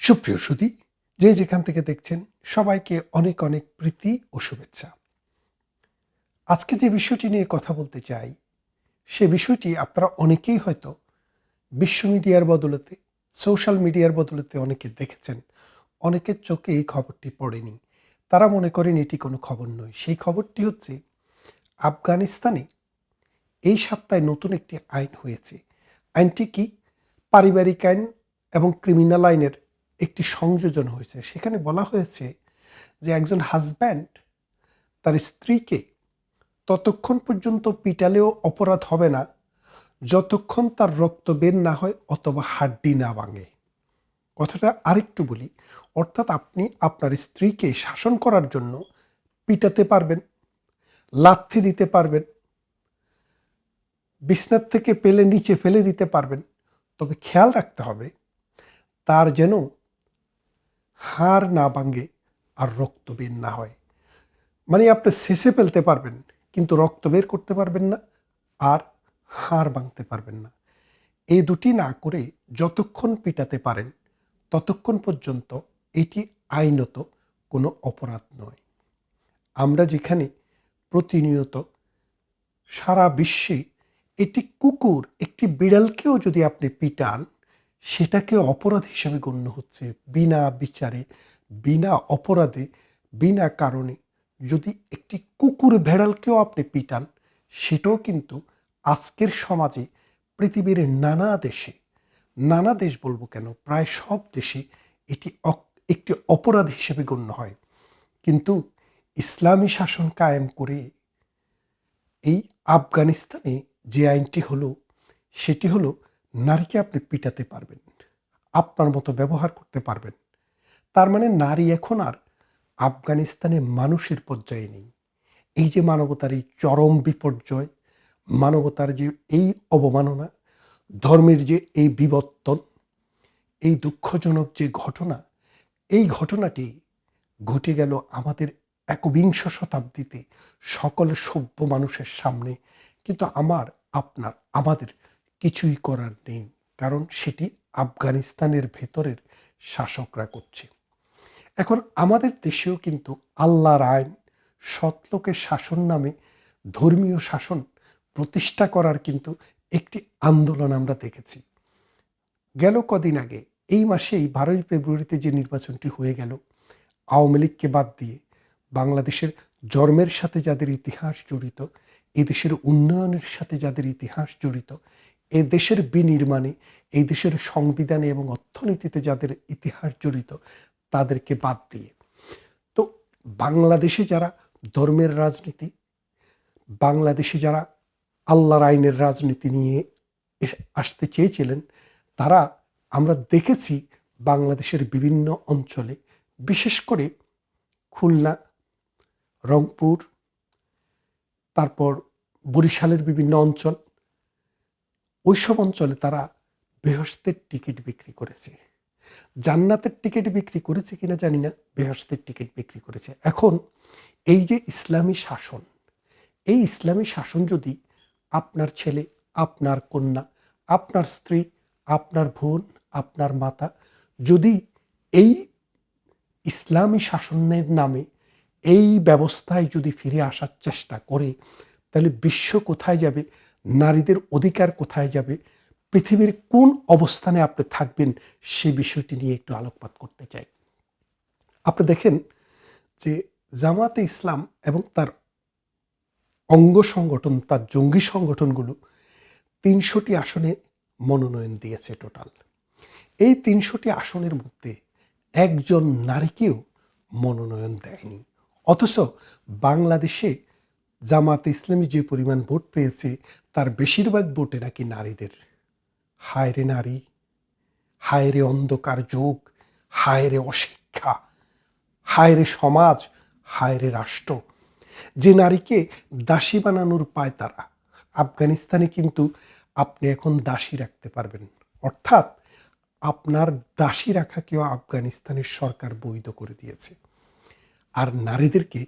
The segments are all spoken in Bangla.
সুপ্রিয় সুধী, যে যেখান থেকে দেখছেন সবাইকে অনেক অনেক প্রীতি ও শুভেচ্ছা। আজকে যে বিষয়টি নিয়ে কথা বলতে চাই, সে বিষয়টি আপনারা অনেকেই হয়তো বিশ্ব মিডিয়ার বদৌলতে, সোশ্যাল মিডিয়ার বদৌলতে অনেকে দেখেছেন। অনেকের চোখে এই খবরটি পড়েনি। তারা মনে করেন এটি কোনো খবর নয়। সেই খবরটি হচ্ছে আফগানিস্তানে এই সপ্তাহে নতুন একটি আইন হয়েছে। আইনটি কি? পারিবারিক আইন এবং ক্রিমিনাল আইনের একটি সংযোজন হয়েছে। সেখানে বলা হয়েছে যে একজন হাজব্যান্ড তার স্ত্রীকে ততক্ষণ পর্যন্ত পিটালেও অপরাধ হবে না যতক্ষণ তার রক্ত বের না হয় অথবা হাড্ডি না ভাঙে। কথাটা আরেকটু বলি, অর্থাৎ আপনি আপনার স্ত্রীকে শাসন করার জন্য পিটাতে পারবেন, লাথি দিতে পারবেন, বিছনার থেকে পেলে নিচে ফেলে দিতে পারবেন, তবে খেয়াল রাখতে হবে তার যেন হাড় না ভাঙে আর রক্ত বের না হয়। মানে আপনি শেষে ফেলতে পারবেন কিন্তু রক্ত বের করতে পারবেন না, আর হাড় ভাঙতে পারবেন না। এই দুটি না করে যতক্ষণ পিটাতে পারেন ততক্ষণ পর্যন্ত এটি আইনত কোনো অপরাধ নয়। আমরা যেখানে প্রতিনিয়ত সারা বিশ্বে একটি কুকুর, একটি বিড়ালকেও যদি আপনি পিটান, সেটাকে অপরাধ হিসেবে গণ্য হচ্ছে। বিনা বিচারে, বিনা অপরাধে, বিনা কারণে যদি একটি কুকুর ভেড়ালকেও আপনি পিটান, সেটাও কিন্তু আজকের সমাজে পৃথিবীর নানা দেশে, নানা দেশ বলবো কেন, প্রায় সব দেশে এটি একটি অপরাধ হিসেবে গণ্য হয়। কিন্তু ইসলামী শাসন কায়েম করে এই আফগানিস্তানে যে আইনটি হলো, সেটি হলো নারীকে আপনি পিটাতে পারবেন, আপনার মতো ব্যবহার করতে পারবেন। তার মানে নারী এখন আর আফগানিস্তানে মানুষের পর্যায়ে নেই। এই যে মানবতার এই চরম বিপর্যয়, মানবতার যে এই অবমাননা, ধর্মের যে এই বিবর্তন, এই দুঃখজনক যে ঘটনা, এই ঘটনাটি ঘটে গেল আমাদের একবিংশ শতাব্দীতে সকল সভ্য মানুষের সামনে। কিন্তু আমাদের কিছুই করার নেই, কারণ সেটি আফগানিস্তানের ভেতরের শাসকরা করছে। এখন আমাদের দেশেও কিন্তু আল্লাহর আইন, সৎলোকের শাসন নামে ধর্মীয় শাসন প্রতিষ্ঠা করার কিন্তু একটি আন্দোলন আমরা দেখেছি। গেল কদিন আগে, এই মাসেই 12ই ফেব্রুয়ারিতে যে নির্বাচনটি হয়ে গেল, আওয়ামী লীগকে বাদ দিয়ে বাংলাদেশের জন্মের সাথে যাদের ইতিহাস জড়িত, এই দেশের উন্নয়নের সাথে যাদের ইতিহাস জড়িত, এ দেশের বিনির্মাণে, এই দেশের সংবিধানে এবং অর্থনীতিতে যাদের ইতিহাস জড়িত, তাদেরকে বাদ দিয়ে তো বাংলাদেশে যারা ধর্মের রাজনীতি, বাংলাদেশে যারা আল্লাহর আইনের রাজনীতি নিয়ে আসতে চেয়েছিলেন, তারা আমরা দেখেছি বাংলাদেশের বিভিন্ন অঞ্চলে, বিশেষ করে খুলনা, রংপুর, তারপর বরিশালের বিভিন্ন অঞ্চল, ওইসব অঞ্চলে তারা বেহেশতের টিকিট বিক্রি করেছে। জান্নাতের টিকিট বিক্রি করেছে কিনা জানি না, বেহেশতের টিকিট বিক্রি করেছে। এখন এই যে ইসলামী শাসন, এই ইসলামী শাসন যদি আপনার ছেলে, আপনার কন্যা, আপনার স্ত্রী, আপনার বোন, আপনার মাতা যদি এই ইসলামী শাসনের নামে এই ব্যবস্থায় যদি ফিরে আসার চেষ্টা করে, তাহলে বিশ্ব কোথায় যাবে, নারীদের অধিকার কোথায় যাবে, পৃথিবীর কোন অবস্থানে আপনি থাকবেন, সে বিষয়টি নিয়ে একটু আলোকপাত করতে চাই। আপনি দেখেন যে জামাতে ইসলাম এবং তার অঙ্গ সংগঠন, তার জঙ্গি সংগঠনগুলো 300টি আসনে মনোনয়ন দিয়েছে টোটাল। এই 300টি আসনের মধ্যে একজন নারীকেও মনোনয়ন দেয়নি। অথচ বাংলাদেশে জামাতে ইসলামী যে পরিমাণ ভোট পেয়েছে, তার বেশিরভাগ ভোটে নাকি নারীদের। হায় রে নারী, হায় রে অন্ধকার যুগ, হায় রে অশিক্ষা, হায় রে সমাজ, হায় রে রাষ্ট্র। যে নারীকে দাসী বানানোর পায় তারা, আফগানিস্তানে কিন্তু আপনি এখন দাসী রাখতে পারবেন, অর্থাৎ আপনার দাসী রাখাকেও আফগানিস্তানের সরকার বৈধ করে দিয়েছে, আর নারীদেরকে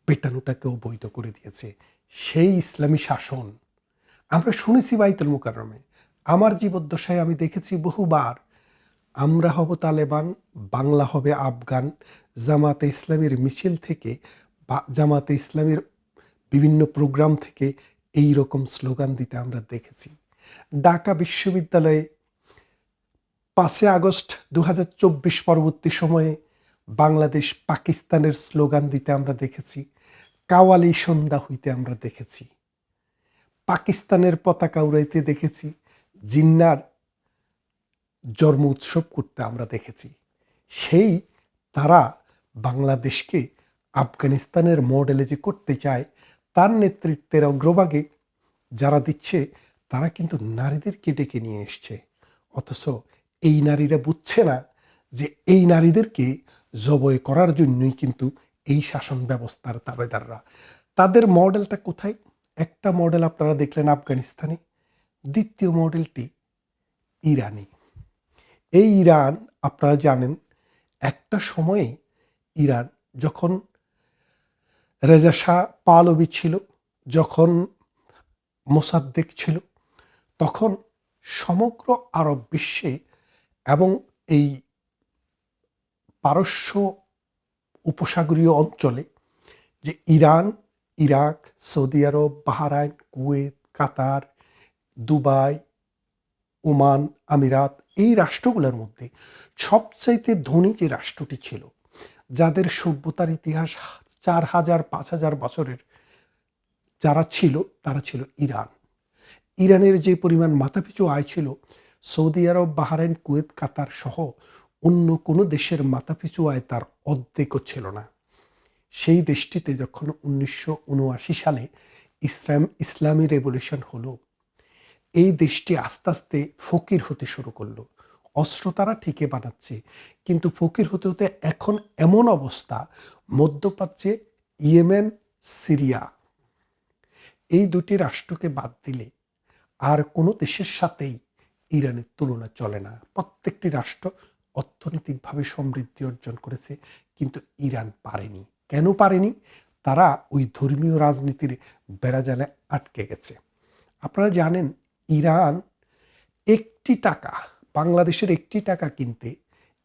পেটানোটাকেও বৈধ করে দিয়েছে। সেই ইসলামী শাসন আমরা শুনেছি বাইতুল মুকাররমে। আমার জীবদ্দশায় আমি দেখেছি বহুবার, আমরা হব তালেবান, বাংলা হবে আফগান, জামাতে ইসলামীর মিছিল থেকে বা জামাতে ইসলামীর বিভিন্ন প্রোগ্রাম থেকে এই রকম স্লোগান দিতে আমরা দেখেছি। ঢাকা বিশ্ববিদ্যালয়ে 5 আগস্ট 2024 পরবর্তী সময়ে বাংলাদেশ পাকিস্তানের স্লোগান দিতে আমরা দেখেছি। কাওয়ালি সন্ধ্যা হইতে আমরা দেখেছি। পাকিস্তানের পতাকা উড়াইতে দেখেছি। জিন্নার জন্ম উৎসব করতে আমরা দেখেছি। সেই তারা বাংলাদেশকে আফগানিস্তানের মডেলে যে করতে চায়, তার নেতৃত্বের অগ্রভাগে যারা দিচ্ছে তারা কিন্তু নারীদেরকে ডেকে নিয়ে এসছে। অথচ এই নারীরা বুঝছে না যে এই নারীদেরকে জবাই করার জন্যই কিন্তু এই শাসন ব্যবস্থার দাবেদাররা। তাদের মডেলটা কোথায়? একটা মডেল আপনারা দেখলেন আফগানিস্তানে, দ্বিতীয় মডেলটি ইরানি। এই ইরান আপনারা জানেন একটা সময়ে ইরান যখন রেজা শাহ পাহলভি ছিল, যখন মোসাদ্দেক ছিল, তখন সমগ্র আরব বিশ্বে এবং এই পারস্য উপসাগরীয় অঞ্চলে যে ইরান, ইরাক, সৌদি আরব, বাহরাইন, কুয়েত, কাতার, দুবাই, ওমান, আমিরাত, এই রাষ্ট্রগুলোর মধ্যে সবচাইতে ধনী যে রাষ্ট্রটি ছিল, যাদের সভ্যতার ইতিহাস 4000-5000 বছরের যারা ছিল, তারা ছিল ইরান। ইরানের যে পরিমাণ মাথাপিছু আয় ছিল, সৌদি আরব, বাহরাইন, কুয়েত, কাতার সহ অন্য কোনো দেশের মাথাপিছু আয় তার অর্ধেকও ছিল না। সেই দেশটিতে যখন 1979 সালে ইসলামী রেভলিউশন হলো, এই দেশটি আস্তে আস্তে ফকির হতে শুরু করলো। অস্ত্র তারা ঠিকই বানাচ্ছে, কিন্তু ফকির হতে হতে এখন এমন অবস্থা, মধ্যপ্রাচ্যে ইয়েমেন, সিরিয়া, এই দুটি রাষ্ট্রকে বাদ দিলে আর কোনো দেশের সাথেই ইরানের তুলনা চলে না। প্রত্যেকটি রাষ্ট্র অর্থনৈতিকভাবে সমৃদ্ধি অর্জন করেছে, কিন্তু ইরান পারেনি। কেন পারেনি? তারা ওই ধর্মীয় রাজনীতির বেড়াজালে আটকে গেছে। আপনারা জানেন ইরান একটি টাকা, বাংলাদেশের একটি টাকা কিনতে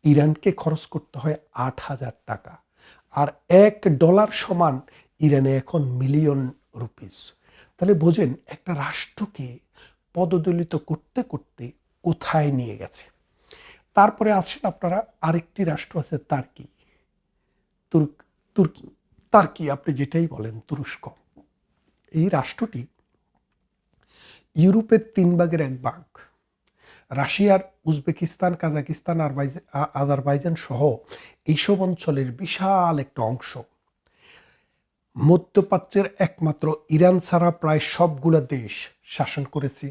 ইরানকে খরচ করতে হয় 8000 টাকা। আর $1 সমান ইরানে এখন মিলিয়ন রুপিস। তাহলে বোঝেন একটা রাষ্ট্রকে পদদলিত করতে করতে কোথায় নিয়ে গেছে। তারপরে আসেন আপনারা, আরেকটি রাষ্ট্র আছে তার্কি, তুর্কি, তার্কি আপনি যেটাই বলেন, তুরস্ক। এই রাষ্ট্রটি ইউরোপের 3 ভাগের 1 ভাগ, রাশিয়ার, উজবেকিস্তান, কাজাকিস্তান, আজারবাইজান সহ এইসব অঞ্চলের বিশাল একটা অংশ। মধ্যপ্রাচ্যের একমাত্র ইরান ছাড়া প্রায় সবগুলো দেশ শাসন করেছে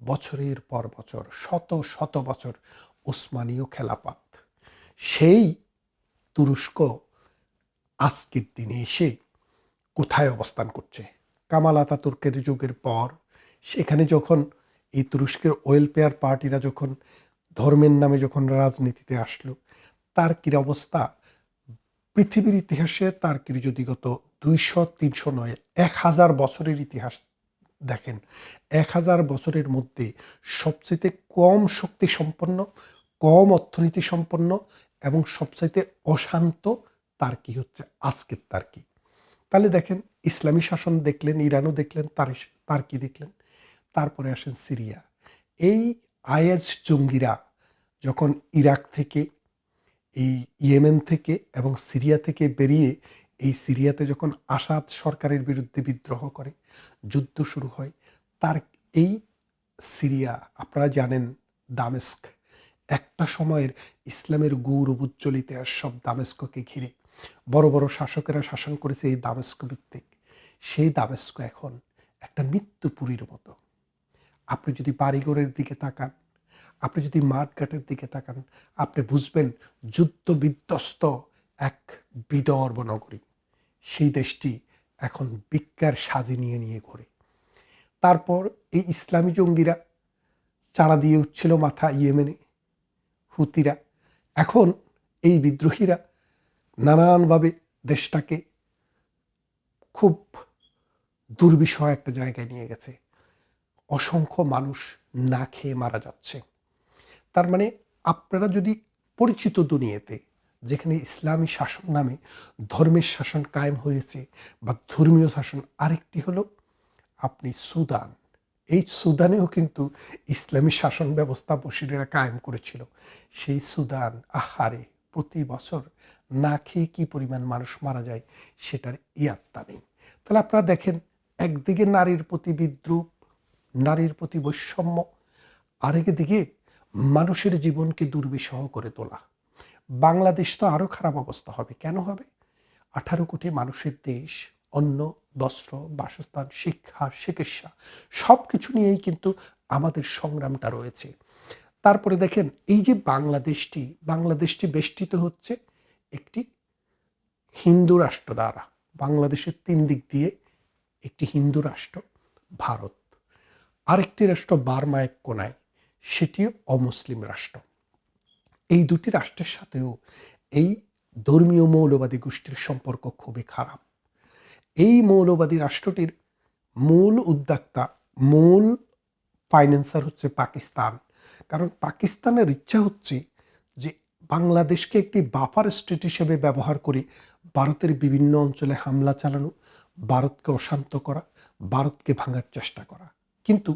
বছরের পর বছর, শত শত বছর ওসমানীয় খেলাফত। সেই তুরস্ক আজকের দিনে এসে কোথায় অবস্থান করছে? কামাল আতাতুর্কের যুগের পর সেখানে যখন এই তুরস্কের ওয়েলফেয়ার পার্টিরা যখন ধর্মের নামে যখন রাজনীতিতে আসলো, তার্কির অবস্থা পৃথিবীর ইতিহাসে তার্কির যদি গত 200-300 নয় 1000 বছরের ইতিহাস দেখেন, 1000 বছরের মধ্যে সবচেয়ে কম শক্তি সম্পন্ন, কম অর্থনীতি সম্পন্ন এবং সবচাইতে অশান্ত তার্কি হচ্ছে আজকের তার্কি। তাহলে দেখেন, ইসলামী শাসন দেখলেন, ইরানও দেখলেন, তার্কি দেখলেন, তারপরে আসেন সিরিয়া। এই আইএস জঙ্গিরা যখন ইরাক থেকে, এই ইয়েমেন থেকে এবং সিরিয়া থেকে বেরিয়ে এই সিরিয়াতে যখন আসাদ সরকারের বিরুদ্ধে বিদ্রোহ করে, যুদ্ধ শুরু হয়, তার এই সিরিয়া আপনারা জানেন দামেস্ক, একটা সময়ের ইসলামের গৌরব উজ্জ্বল ইতিহাস সব দামেস্ককে ঘিরে বড় বড় শাসকেরা শাসন করেছে এই দামেস্ক ভিত্তিক। সেই দামেস্ক এখন একটা মৃত্যুপুরীর মতো। আপনি যদি বাড়িঘরের দিকে তাকান, আপনি যদি মাঠঘাটের দিকে তাকান, আপনি বুঝবেন যুদ্ধ বিধ্বস্ত এক বিদর্ভ নগরী। সেই দেশটি এখন বিজ্ঞার সাজি নিয়ে নিয়ে ঘোরে। তারপর এই ইসলামী জঙ্গিরা চাড়া দিয়ে উঠছিল মাথা ইয়েমেনে, হুতিরা। এখন এই বিদ্রোহীরা নানানভাবে দেশটাকে খুব দুর্বিষহ একটা জায়গায় নিয়ে গেছে। অসংখ্য মানুষ না খেয়ে মারা যাচ্ছে। তার মানে আপনারা যদি পরিচিত দুনিয়াতে যেখানে ইসলামী শাসন নামে ধর্মের শাসন কায়েম হয়েছে বা ধর্মীয় শাসন। আরেকটি হলো আপনি সুদান। এই সুদানেও কিন্তু ইসলামী শাসন ব্যবস্থা বশিরেরা কায়েম করেছিল। সেই সুদান, আহারে, প্রতি বছর না খেয়ে কী পরিমাণ মানুষ মারা যায় সেটার ইয়াত্তা নেই। তাহলে আপনারা দেখেন, একদিকে নারীর প্রতি বিদ্রূপ, নারীর প্রতি বৈষম্য, আরেকদিকে মানুষের জীবনকে দুর্বিষহ করে তোলা। বাংলাদেশ তো আরও খারাপ অবস্থা হবে। কেন হবে? 18 কোটি মানুষের দেশ, অন্ন, বস্ত্র, বাসস্থান, শিক্ষা, চিকিৎসা সব কিছু নিয়েই কিন্তু আমাদের সংগ্রামটা রয়েছে। তারপরে দেখেন, এই যে বাংলাদেশটি বেষ্টিত হচ্ছে একটি হিন্দু রাষ্ট্র দ্বারা। বাংলাদেশের 3 দিক দিয়ে একটি হিন্দু রাষ্ট্র ভারত, আরেকটি রাষ্ট্র বার্মা এক কোনায়, সেটিও অমুসলিম রাষ্ট্র। এই দুটি রাষ্ট্রের সাথেও এই ধর্মীয় মৌলবাদী গোষ্ঠীর সম্পর্ক খুবই খারাপ। এই মৌলবাদী রাষ্ট্রটির মূল উদ্যোক্তা, মূল ফাইন্যান্সার হচ্ছে পাকিস্তান। কারণ পাকিস্তানের ইচ্ছা হচ্ছে যে বাংলাদেশকে একটি বাফার স্টেট হিসেবে ব্যবহার করে ভারতের বিভিন্ন অঞ্চলে হামলা চালানো, ভারতকে অশান্ত করা, ভারতকে ভাঙার চেষ্টা করা। কিন্তু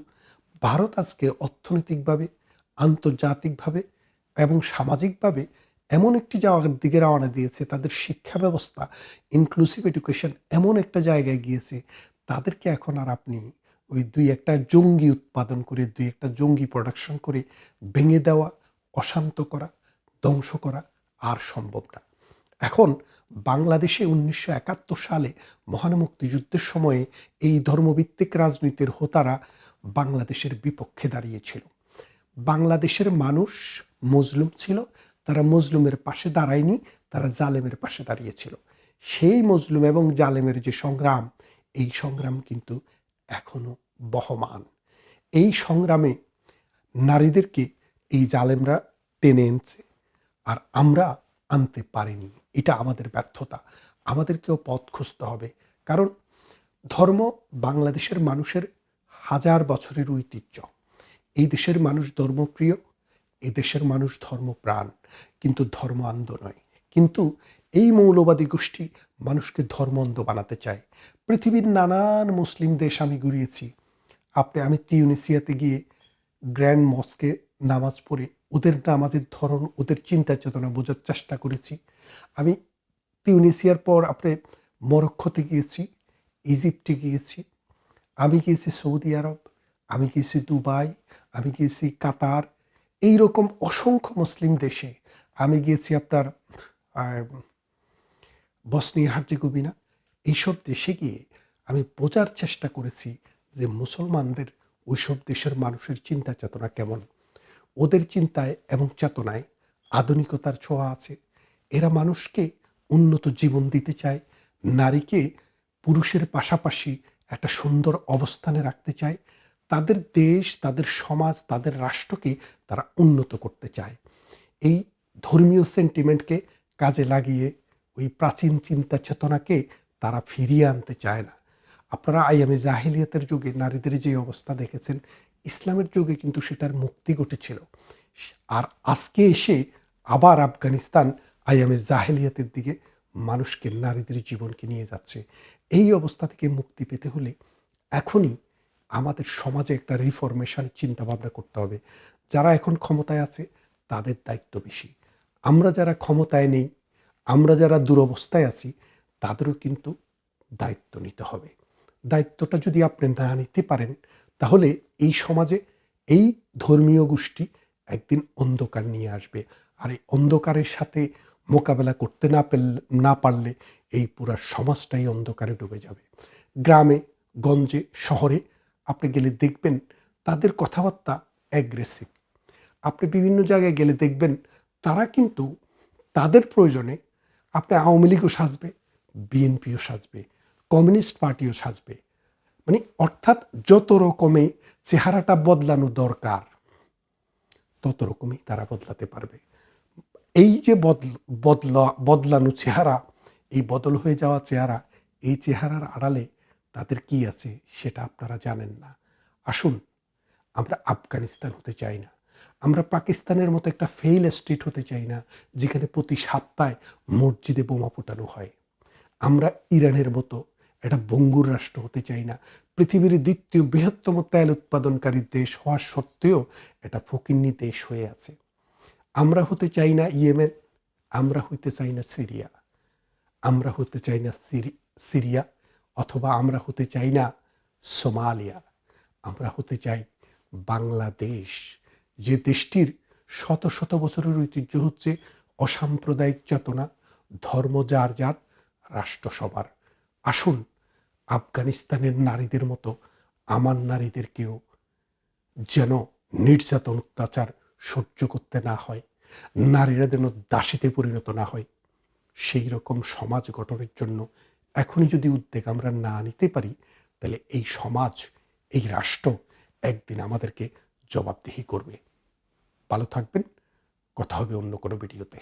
ভারত আজকে অর্থনৈতিকভাবে, আন্তর্জাতিকভাবে এবং সামাজিকভাবে এমন একটি জায়গার দিকে রওনা দিয়েছে, তাদের শিক্ষা ব্যবস্থা, ইনক্লুসিভ এডুকেশন এমন একটা জায়গায় গিয়েছে, তাদেরকে এখন আর আপনি ওই 2-1টা জঙ্গি উৎপাদন করে, 2-1টা জঙ্গি প্রোডাকশন করে ভেঙে দেওয়া, অশান্ত করা, ধ্বংস করা আর সম্ভব না। এখন বাংলাদেশে 1971 সালে মহান মুক্তিযুদ্ধের সময়ে এই ধর্মভিত্তিক রাজনীতির হোতারা বাংলাদেশের বিপক্ষে দাঁড়িয়েছিল। বাংলাদেশের মানুষ মজলুম ছিল, তারা মজলুমের পাশে দাঁড়ায়নি, তারা জালেমের পাশে দাঁড়িয়েছিল। সেই মজলুম এবং জালেমের যে সংগ্রাম, এই সংগ্রাম কিন্তু এখনো বহমান। এই সংগ্রামে নারীদেরকে এই জালেমরা টেনে এনেছে, আর আমরা আনতে পারিনি। এটা আমাদের ব্যর্থতা। আমাদেরকেও পথ খুঁজতে হবে। কারণ ধর্ম বাংলাদেশের মানুষের হাজার বছরের ঐতিহ্য। এই দেশের মানুষ ধর্মপ্রিয়, এই দেশের মানুষ ধর্মপ্রাণ, কিন্তু ধর্ম অন্ধ নয়। কিন্তু এই মৌলবাদী গোষ্ঠী মানুষকে ধর্ম অন্ধ বানাতে চায়। পৃথিবীর নানান মুসলিম দেশ আমি ঘুরিয়েছি। আমি তিউনিসিয়াতে গিয়ে গ্র্যান্ড মস্কে নামাজ পড়ে ওদের নামাজের ধরন, ওদের চিন্তা চেতনা বোঝার চেষ্টা করেছি। আমি তিউনিসিয়ার পর মরক্কোতে গিয়েছি, ইজিপ্টে গিয়েছি, আমি গিয়েছি সৌদি আরব, আমি গিয়েছি দুবাই, আমি গিয়েছি কাতার, এই রকম অসংখ্য মুসলিম দেশে। আমি গিয়েছি বসনিয়া হার্জেগোভিনা। এইসব দেশে গিয়ে আমি বোঝার চেষ্টা করেছি যে মুসলমানদের ওইসব দেশের মানুষের চিন্তা চেতনা কেমন। ওদের চিন্তায় এবং চেতনায় আধুনিকতার ছোঁয়া আছে। এরা মানুষকে উন্নত জীবন দিতে চায়, নারীকে পুরুষের পাশাপাশি একটা সুন্দর অবস্থানে রাখতে চায়, তাদের দেশ, তাদের সমাজ, তাদের রাষ্ট্রকে তারা উন্নত করতে চায়। এই ধর্মীয় সেন্টিমেন্টকে কাজে লাগিয়ে ওই প্রাচীন চিন্তা চেতনাকে তারা ফিরিয়ে আনতে চায় না। আপনারা আইয়ামে জাহিলিয়াতের যুগে নারীদের যে অবস্থা দেখেছেন, ইসলামের যুগে কিন্তু সেটার মুক্তি ঘটেছিল। আর আজকে এসে আবার আফগানিস্তান আইয়ামে জাহিলিয়াতের দিকে মানুষকে, নারীদের জীবনকে নিয়ে যাচ্ছে। এই অবস্থা থেকে মুক্তি পেতে হলে এখনই আমাদের সমাজে একটা রিফরমেশন চিন্তাভাবনা করতে হবে। যারা এখন ক্ষমতায় আছে তাদের দায়িত্ব বেশি। আমরা যারা ক্ষমতায় নেই, আমরা যারা দুরবস্থায় আছি, তাদেরও কিন্তু দায়িত্ব নিতে হবে। দায়িত্বটা যদি আপনি না নিতে পারেন, তাহলে এই সমাজে এই ধর্মীয় গোষ্ঠী একদিন অন্ধকার নিয়ে আসবে। আর এই অন্ধকারের সাথে মোকাবেলা করতে না পারলে এই পুরা সমাজটাই অন্ধকারে ডুবে যাবে। গ্রামে, গঞ্জে, শহরে আপনি গেলে দেখবেন তাদের কথাবার্তা অ্যাগ্রেসিভ। আপনি বিভিন্ন জায়গায় গেলে দেখবেন তারা কিন্তু তাদের প্রয়োজনে আওয়ামী লীগও সাজবে, বিএনপিও সাজবে, কমিউনিস্ট পার্টিও সাজবে। মানে অর্থাৎ যত রকমে চেহারাটা বদলানো দরকার, তত রকমই তারা বদলাতে পারবে। এই যে বদলানো চেহারা, এই বদল হয়ে যাওয়া চেহারা, এই চেহারার আড়ালে তাদের কি আছে সেটা আপনারা জানেন না। আসুন, আমরা আফগানিস্তান হতে চাই না। আমরা পাকিস্তানের মতো একটা ফেইল স্টেট হতে চাই না, যেখানে প্রতি সপ্তাহে মসজিদে বোমা ফোটানো হয়। আমরা ইরানের মতো একটা ভঙ্গুর রাষ্ট্র হতে চাই না, পৃথিবীর দ্বিতীয় বৃহত্তম তেল উৎপাদনকারী দেশ হওয়া সত্ত্বেও এটা ফকিন্নি দেশ হয়ে আছে। আমরা হতে চাই না ইয়েমেন, আমরা হতে চাই না সিরিয়া, আমরা হতে চাই না সিরিয়া, অথবা আমরা হতে চাই না সোমালিয়া। আমরা হতে চাই বাংলাদেশ, যে দেশটির শত শত বছরের ঐতিহ্য হচ্ছে অসাম্প্রদায়িক চেতনা, ধর্ম যার যার, রাষ্ট্র সবার। আসুন, আফগানিস্তানের নারীদের মতো আমার নারীদেরকেও যেন নির্যাতন অত্যাচার সহ্য করতে না হয়, নারীরা যেন দাসীতে পরিণত না হয়, সেই রকম সমাজ গঠনের জন্য এখনই যদি উদ্যোগ আমরা না নিতে পারি, তাহলে এই সমাজ, এই রাষ্ট্র একদিন আমাদেরকে জবাবদিহি করবে। ভালো থাকবেন, কথা হবে অন্য কোনো ভিডিওতে।